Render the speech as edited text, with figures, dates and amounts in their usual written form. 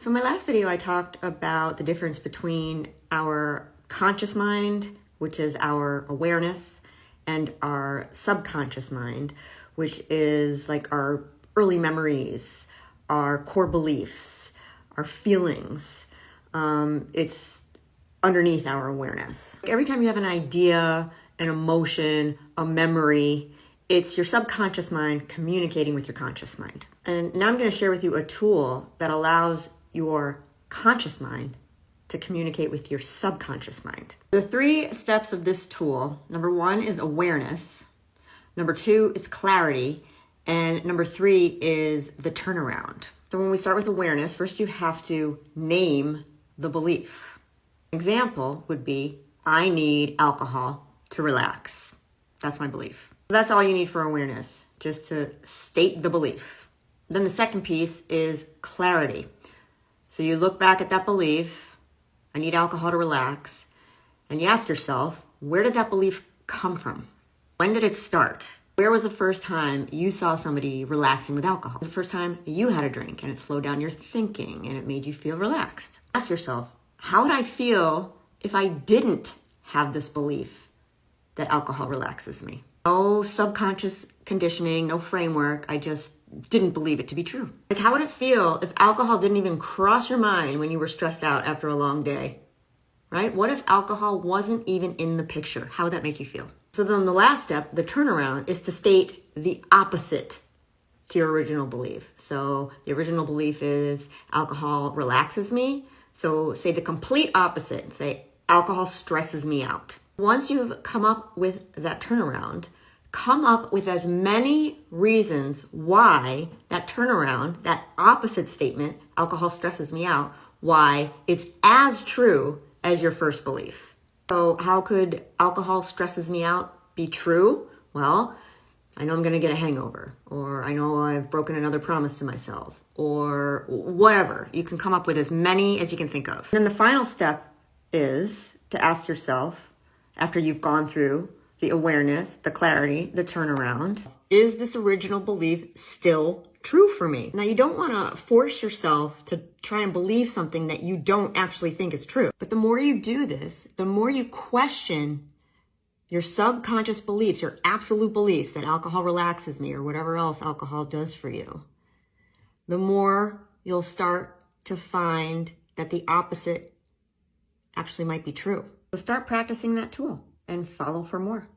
So in my last video, I talked about the difference between our conscious mind, which is our awareness, and our subconscious mind, which is like our early memories, our core beliefs, our feelings. It's underneath our awareness. Every time you have an idea, an emotion, a memory, it's your subconscious mind communicating with your conscious mind. And now I'm going to share with you a tool that allows your conscious mind to communicate with your subconscious mind. The 3 steps of this tool, number 1 is awareness, number 2 is clarity, and number 3 is the turnaround. So when we start with awareness, first you have to name the belief. Example would be, I need alcohol to relax. That's my belief. That's all you need for awareness, just to state the belief. Then the second piece is clarity. So you look back at that belief, I need alcohol to relax, and you ask yourself, where did that belief come from? When did it start? Where was the first time you saw somebody relaxing with alcohol? The first time you had a drink and it slowed down your thinking and it made you feel relaxed. Ask yourself, how would I feel if I didn't have this belief that alcohol relaxes me? No subconscious conditioning, no framework. I just didn't believe it to be true. Like, how would it feel if alcohol didn't even cross your mind when you were stressed out after a long day, right? What if alcohol wasn't even in the picture? How would that make you feel? So then the last step, the turnaround, is to state the opposite to your original belief. So the original belief is alcohol relaxes me. So say the complete opposite. Say alcohol stresses me out. Once you've come up with that turnaround, come up with as many reasons why that turnaround, that opposite statement, alcohol stresses me out, why it's as true as your first belief. So how could alcohol stresses me out be true? Well, I know I'm going to get a hangover, or I know I've broken another promise to myself, or whatever. You can come up with as many as you can think of. And then the final step is to ask yourself, after you've gone through the awareness, the clarity, the turnaround, is this original belief still true for me? Now, you don't want to force yourself to try and believe something that you don't actually think is true. But the more you do this, the more you question your subconscious beliefs, your absolute beliefs that alcohol relaxes me or whatever else alcohol does for you, the more you'll start to find that the opposite actually might be true. So start practicing that tool and follow for more.